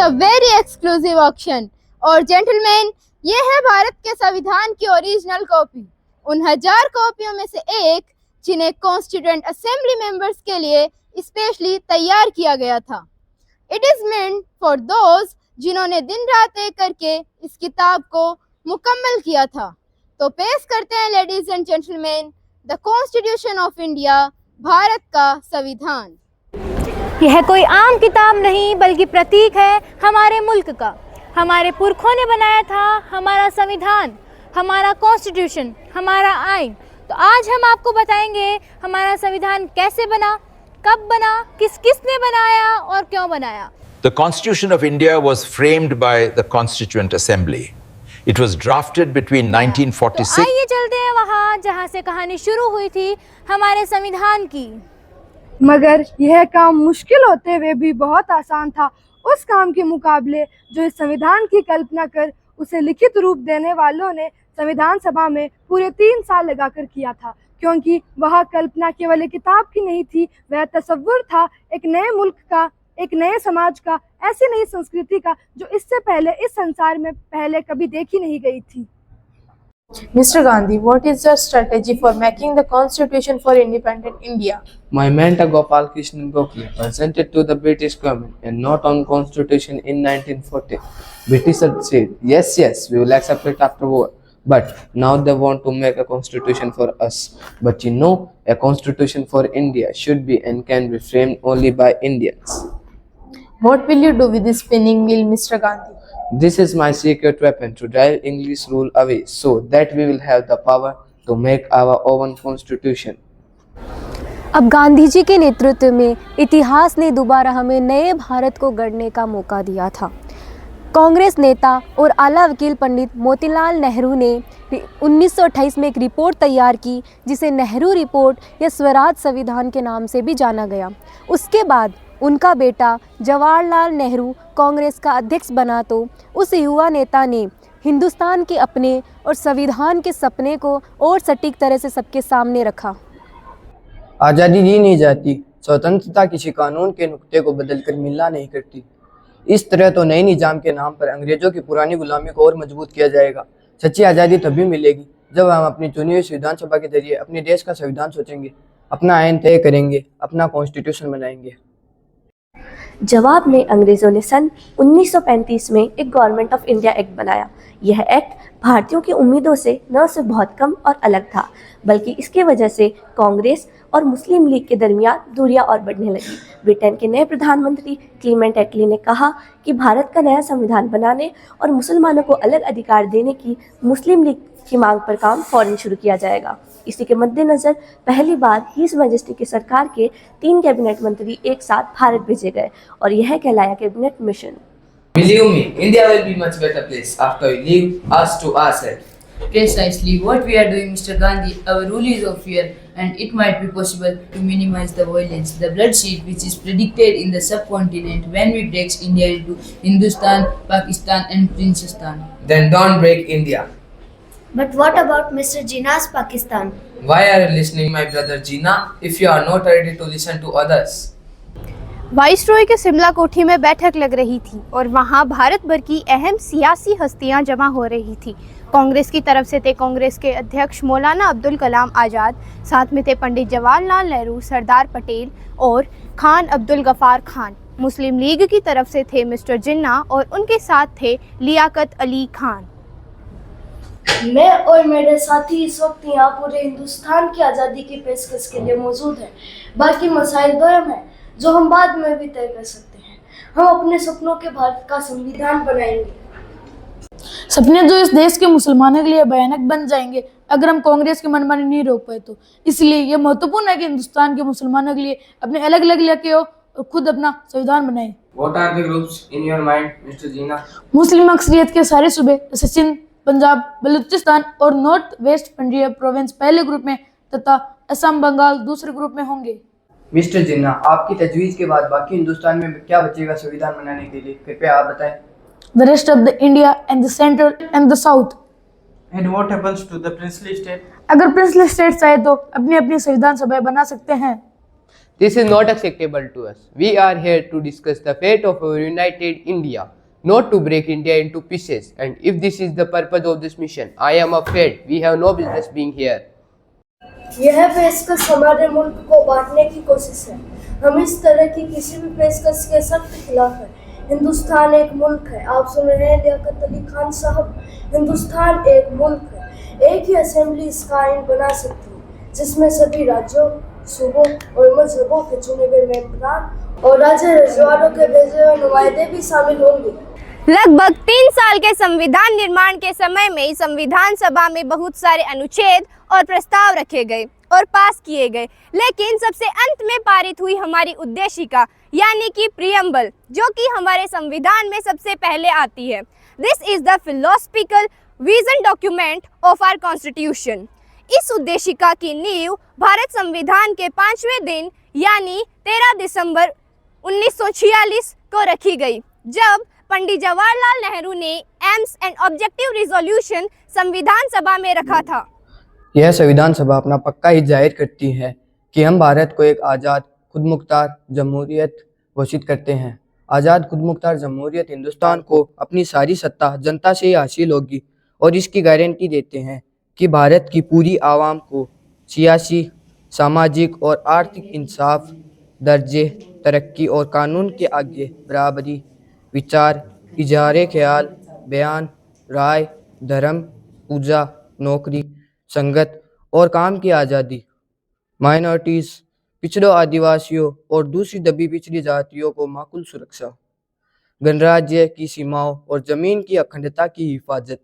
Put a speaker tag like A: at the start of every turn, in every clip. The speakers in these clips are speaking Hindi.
A: a very exclusive auction. और जेंटलमैन, ये है भारत के संविधान की ओरिजिनल कॉपी, उन 1000 कॉपियों में से एक जिन्हें कॉन्स्टिट्यूएंट असेंबली मेंबर्स के लिए स्पेशली तैयार किया गया था। It is meant for those जिन्होंने दिन रात एक करके इस किताब को मुकम्मल किया था। तो पेश करते हैं ladies and gentleman, the constitution of India, Bharat का संविधान।
B: यह कोई आम किताब नहीं बल्कि प्रतीक है हमारे मुल्क का। हमारे पुरखों ने बनाया था हमारा संविधान, हमारा कॉन्स्टिट्यूशन, हमारा आइन। तो आज हम आपको बताएंगे हमारा संविधान कैसे बना, कब बना, किसने बनाया और क्यों बनाया।
C: The Constitution of India was framed by the Constituent Assembly. It was drafted between 1946.
B: तो आइए चलते हैं वहाँ जहाँ से कहानी शुरू हुई थी हमारे संविधान की।
D: मगर यह काम मुश्किल होते हुए भी बहुत आसान था उस काम के मुकाबले जो इस संविधान की कल्पना कर उसे लिखित रूप देने वालों ने संविधान सभा में पूरे 3 साल लगाकर किया था। क्योंकि वह कल्पना केवल एक किताब की नहीं थी, वह तसव्वुर था एक नए मुल्क का, एक नए समाज का, ऐसी नई संस्कृति का जो इससे पहले इस संसार में पहले कभी देखी नहीं गई थी।
E: Mr. Gandhi, what is your strategy for making the Constitution for independent India?
F: My mentor Gopal Krishnan Gokhale presented to the British government a note on Constitution in 1940. Britishers said, yes, we will accept it after war. But now they want to make a constitution for us. But you know, a constitution for India should be and can be framed only by Indians.
E: What will you do with this spinning wheel, Mr. Gandhi?
F: This is my secret weapon to drive English rule away so that we will have the power to make our own constitution.
B: अब गांधी जी के नेतृत्व में इतिहास ने दोबारा हमें नए भारत को गढ़ने का मौका दिया था। कांग्रेस नेता और आला वकील पंडित मोतीलाल नेहरू ने 1928 में एक रिपोर्ट तैयार की जिसे नेहरू रिपोर्ट या स्वराज संविधान के नाम से भी जाना गया। उसके बाद उनका बेटा जवाहरलाल नेहरू कांग्रेस का अध्यक्ष बना तो उस युवा नेता ने हिंदुस्तान के अपने और संविधान के सपने को और सटीक तरह से सबके सामने रखा।
G: आज़ादी दी नहीं जाती, स्वतंत्रता किसी कानून के नुक्ते को बदलकर मिलना नहीं करती। इस तरह तो नए निजाम के नाम पर अंग्रेजों की पुरानी गुलामी को और मजबूत किया जाएगा। सच्ची आज़ादी तभी मिलेगी जब हम अपनी चुनी हुई संविधान सभा के जरिए अपने देश का संविधान सोचेंगे, अपना आइन तय करेंगे, अपना कॉन्स्टिट्यूशन बनाएंगे।
H: जवाब में अंग्रेजों ने सन 1935 में एक गवर्नमेंट ऑफ इंडिया एक्ट बनाया। यह एक्ट भारतीयों की उम्मीदों से न सिर्फ बहुत कम और अलग था, बल्कि इसके वजह से कांग्रेस और मुस्लिम लीग के दरमियान दूरियां और बढ़ने लगी। ब्रिटेन के नए प्रधानमंत्री क्लीमेंट एटली ने कहा कि भारत का नया संविधान बनाने और मुसलमानों को अलग अधिकार देने की मुस्लिम लीग की मांग पर काम फौरन शुरू किया जाएगा। इसी के मद्देनजर पहली बार हिज मैजेस्टी की सरकार के 3 कैबिनेट मंत्री एक साथ भारत भेजे गए और यह कहलाया cabinet mission.
F: Believe me, India will be much better place after we leave us to ourselves.
I: Precisely what we are doing, Mr. Gandhi. Our rule is of fear, and it might be possible to minimize the violence, the bloodshed which is predicted in the subcontinent when we break India into Hindustan, Pakistan, and Princestan.
F: Then don't break India.
J: But what about Mr. Jinnah's Pakistan?
F: Why are you listening, my brother Jinnah, if you are not ready to listen to others?
A: Viceroy के शिमला कोठी में बैठक लग रही थी और वहां भारत भर की अहम सियासी हस्तियां जमा हो रही थी। कांग्रेस की तरफ से थे कांग्रेस के अध्यक्ष मौलाना अब्दुल कलाम आज़ाद, साथ में थे पंडित जवाहरलाल नेहरू, सरदार पटेल और खान अब्दुल गफार खान। मुस्लिम लीग की तरफ से थे मिस्टर जिन्ना और उनके साथ थे लियाकत अली खान।
J: मैं और मेरे साथी इस वक्त यहाँ पूरे हिंदुस्तान की आज़ादी की पेशकश के लिए मौजूद हैं। बाकी मसाइल गरम हैं जो हम बाद में भी तय कर सकते हैं। हम अपने सपनों के भारत का संविधान बनाएंगे।
E: सपने जो इस देश के मुसलमानों के लिए भयानक बन जाएंगे अगर हम कांग्रेस की मनमानी नहीं रोक पाए तो। इसलिए यह महत्वपूर्ण है कि हिंदुस्तान के मुसलमानों के लिए अपने अलग अलग इलाके हो और खुद अपना संविधान बनाए।
F: What are the groups in your mind, Mr. Jinnah?
E: मुस्लिम अक्सरियत के सारे सूबे जैसे सिंध, पंजाब, बलूचिस्तान और नॉर्थ वेस्ट पंजाब प्रोविंस पहले ग्रुप में तथा असम, बंगाल दूसरे ग्रुप में होंगे।
G: मिस्टर जिन्ना, आपकी तजवीज़ के बाद बाकी हिंदुस्तान में क्या बचेगा संविधान बनाने के लिए, कृपया आप बताएं।
E: The rest of the India and the center and the south.
K: And what happens to the princely state?
E: अगर प्रिंसली स्टेट चाहे तो अपनी अपनी संविधान सभा बना सकते हैं।
F: This is not acceptable to us. We are here to discuss the fate of our united India, not to break India into pieces. And if this is the purpose of this mission, I am afraid we have no business being here.
J: यह पेशकश हमारे मुल्क को बांटने की कोशिश है। हम इस तरह की किसी भी पेशकश के सख्त खिलाफ हैं। हिंदुस्तान एक मुल्क है। आप सुन रहे हैं लियाकत अली खान साहब। हिंदुस्तान एक मुल्क है। एक ही असेंबली इसका आइन बना सकती है जिसमें सभी राज्यों, सूबों और मजहबों के चुने हुए मेंबरान और राज्य रजवाड़ों के भेजे हुए नुमाइंदे भी शामिल होंगे।
A: लगभग 3 साल के संविधान निर्माण के समय में ही संविधान सभा में बहुत सारे अनुच्छेद और प्रस्ताव रखे गए और पास किए गए, लेकिन सबसे अंत में पारित हुई हमारी उद्देशिका यानी कि प्रीएम्बल, जो कि हमारे संविधान में सबसे पहले आती है। This is the philosophical vision document of our constitution. इस उद्देशिका की नींव भारत संविधान के 5वें दिन यानी 13 दिसंबर 1946 को रखी गई, जब पंडित जवाहरलाल नेहरू ने एम्स एंड ऑब्जेक्टिव रिजोल्यूशन संविधान सभा में रखा था।
G: यह संविधान सभा अपना पक्का ही जाहिर करती है कि हम भारत को एक आज़ाद खुद मुख्तार जमहूरियत घोषित करते हैं। आज़ाद खुद मुख्तार जमहूरियत हिंदुस्तान को अपनी सारी सत्ता जनता से ही हासिल होगी और इसकी गारंटी देते हैं कि भारत की पूरी आवाम को सियासी, सामाजिक और आर्थिक इंसाफ, दर्जे, तरक्की और कानून के आगे बराबरी, विचार, इजहार ख्याल, बयान, राय, धर्म, पूजा, नौकरी, संगत और काम की आज़ादी, माइनॉरिटीज़, पिछड़ों, आदिवासियों और दूसरी दबी पिछड़ी जातियों को माकूल सुरक्षा, गणराज्य की सीमाओं और ज़मीन की अखंडता की हिफाजत,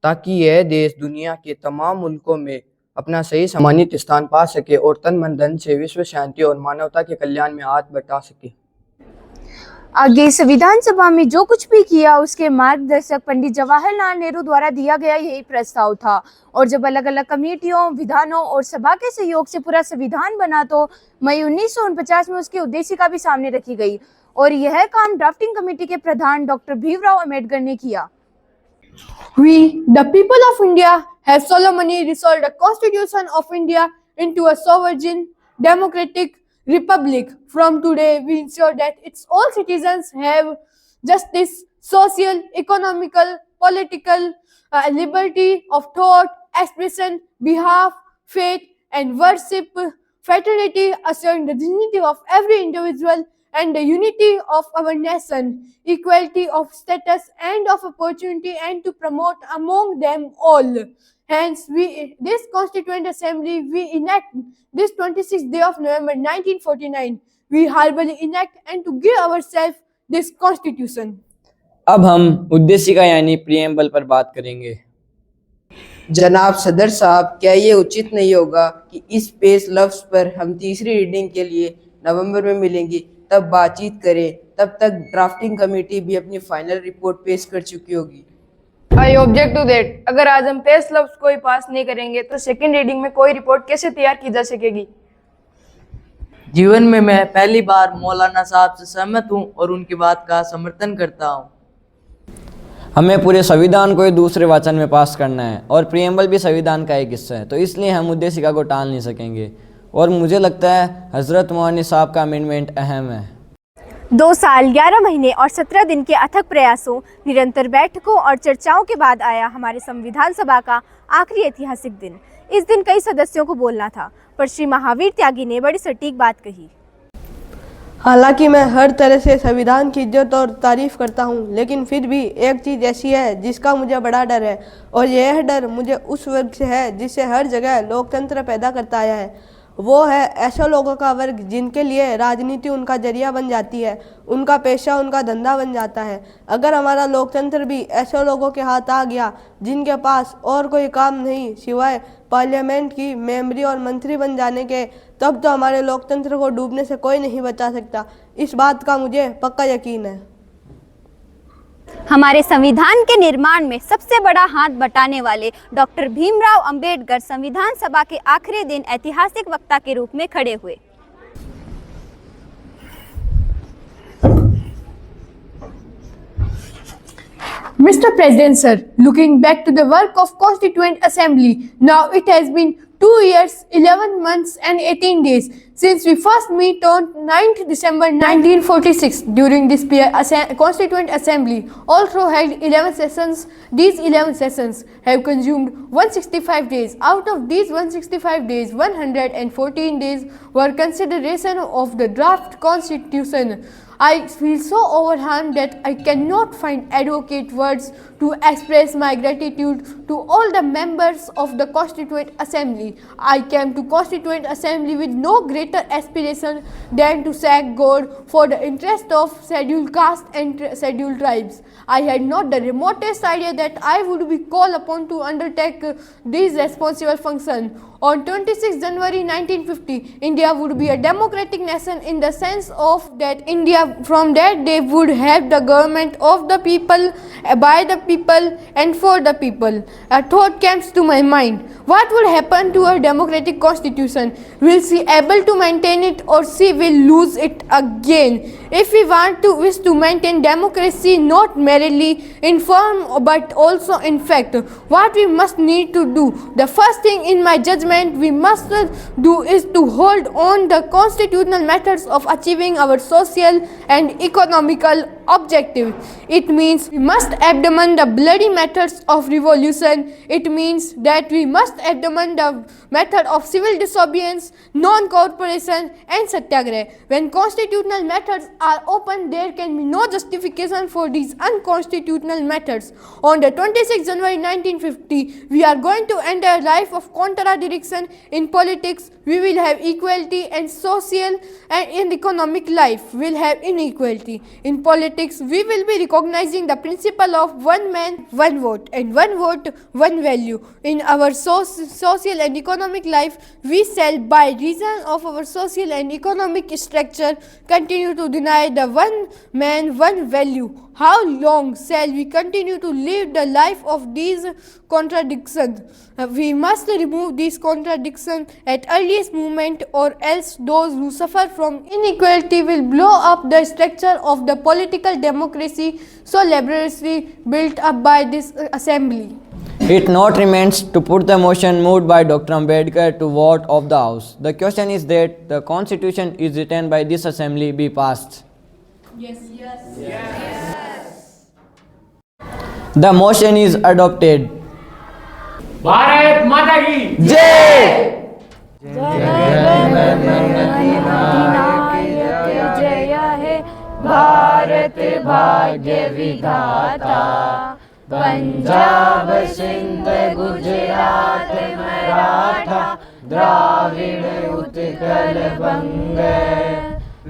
G: ताकि यह देश दुनिया के तमाम मुल्कों में अपना सही सम्मानित स्थान पा सके और तन मन धन से विश्व शांति और मानवता के कल्याण में हाथ बटा सके।
B: आगे संविधान सभा में जो कुछ भी किया उसके मार्गदर्शक पंडित जवाहरलाल नेहरू द्वारा दिया गया यही प्रस्ताव था, और जब अलग अलग कमेटियों, विधानों और सभा के सहयोग से पूरा संविधान बना तो मई 1949 में उसकी उद्देशिका भी सामने रखी गई और यह काम ड्राफ्टिंग कमेटी के प्रधान डॉक्टर भीमराव अम्बेडकर ने किया।
D: We, the people of India, have solemnly resolved the Constitution of India into a sovereign, democratic republic. From today, we ensure that its all citizens have justice, social, economical, political, liberty of thought, expression, belief, faith, and worship, fraternity, assuring the dignity of every individual and the unity of our nation, equality of status and of opportunity, and to promote among them all. Hence, this Constituent Assembly, we enact this 26th day of November 1949, we humbly enact and to give ourselves this Constitution.
G: अब हम उद्देशिका यानी प्रीएम्बल पर बात करेंगे।
K: जनाब सदर साहब, क्या ये उचित नहीं होगा कि इस पेश लफ्ज पर हम तीसरी रीडिंग के लिए नवंबर में मिलेंगे, तब बातचीत करें, तब तक ड्राफ्टिंग कमेटी भी अपनी फाइनल रिपोर्ट पेश कर चुकी होगी।
D: I object to that. अगर आज हम पेश लफ्ज कोई पास नहीं करेंगे तो सेकंड रीडिंग में कोई रिपोर्ट कैसे तैयार की जा सकेगी?
K: जीवन में मैं पहली बार मौलाना साहब से सहमत हूँ और उनकी बात का समर्थन करता हूँ।
L: हमें पूरे संविधान को ही दूसरे वाचन में पास करना है और प्रीएम्बल भी संविधान का एक हिस्सा है, तो इसलिए हम उद्देशिका को टाल नहीं सकेंगे और मुझे लगता है हजरत मोहनी साहब का अमेंडमेंट अहम है।
B: 2 साल 11 महीने और 17 दिन के अथक प्रयासों, निरंतर बैठकों और चर्चाओं के बाद आया हमारे संविधान सभा का आखिरी ऐतिहासिक दिन। इस दिन कई सदस्यों को बोलना था, पर श्री महावीर त्यागी ने बड़ी सटीक बात कही।
D: हालांकि मैं हर तरह से संविधान की इज्जत और तारीफ करता हूं, लेकिन फिर भी एक चीज़ ऐसी है जिसका मुझे बड़ा डर है, और यह डर मुझे उस वर्ग से है जिससे हर जगह लोकतंत्र पैदा करता आया है। वो है ऐसे लोगों का वर्ग जिनके लिए राजनीति उनका जरिया बन जाती है, उनका पेशा उनका धंधा बन जाता है। अगर हमारा लोकतंत्र भी ऐसे लोगों के हाथ आ गया जिनके पास और कोई काम नहीं सिवाय पार्लियामेंट की मेंबरी और मंत्री बन जाने के, तब तो हमारे लोकतंत्र को डूबने से कोई नहीं बचा सकता। इस बात का मुझे पक्का यकीन है।
A: हमारे संविधान के निर्माण में सबसे बड़ा हाथ बटाने वाले डॉक्टर भीमराव अंबेडकर संविधान सभा के आखिरी दिन ऐतिहासिक वक्ता के रूप में खड़े हुए।
D: Mr. President, sir, looking back to the work of Constituent Assembly, now it has been 2 years, 11 months and 18 days since we first met on 9th December 1946 during this Constituent Assembly. Also held 11 sessions. These 11 sessions have consumed 165 days. Out of these 165 days, 114 days were consideration of the draft constitution. I feel so overwhelmed that I cannot find adequate words to express my gratitude to all the members of the Constituent Assembly. I came to Constituent Assembly with no greater aspiration than to thank God for the interest of scheduled caste and scheduled tribes. I had not the remotest idea that I would be called upon to undertake this responsible function. On 26 January 1950, India would be a democratic nation in the sense of that India from that day would have the government of the people, by the people and for the people. A thought comes to my mind. What would happen to our democratic constitution? Will she able to maintain it or she will lose it again? If we wish to maintain democracy not merely in form but also in fact, what we must need to do? The first thing in my judgment we must do is to hold on the constitutional methods of achieving our social and economical objective. It means we must abandon the bloody methods of revolution. It means that we must abandon the method of civil disobedience, non-cooperation and satyagraha. When constitutional methods are open, there can be no justification for these unconstitutional methods. On the 26th January 1950, we are going to enter a life of contradiction. In politics, we will have equality, and social and in economic life, we will have inequality. In politics, we will be recognizing the principle of one man, one vote, and one vote, one value. In our social and economic life, we shall, by reason of our social and economic structure, continue to deny the one man, one value. How long shall we continue to live the life of these contradictions? We must remove these contradictions at earliest moment, or else those who suffer from inequality will blow up the structure of the political democracy so laboriously built up by this assembly.
L: It not remains to put the motion moved by Dr. Ambedkar to vote of the House. The question is that the Constitution is written by this assembly be passed.
E: Yes.
L: The motion is adopted.
M: Bharat माता की
L: जय।
B: जय हे भारत भाग्य विधाता, पंजाब सिंध गुजरात मराठा द्राविड़ उत्कल बंग,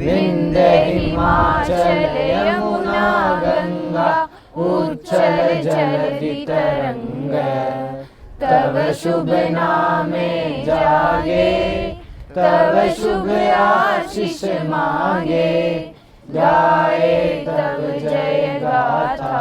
B: विंध्य हिमाचल यमुना गंगा उच्छल जलधि तरंग, तव शुभ नामे जागे, तव शुभ आशीष मांगे, गाए तव जय गाथा,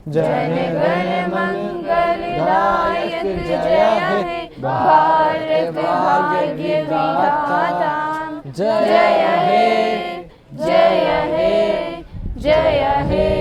B: जन गण मंगल दायक जय हे भारत भाग्य विधाता, जय हे जय हे जय हे।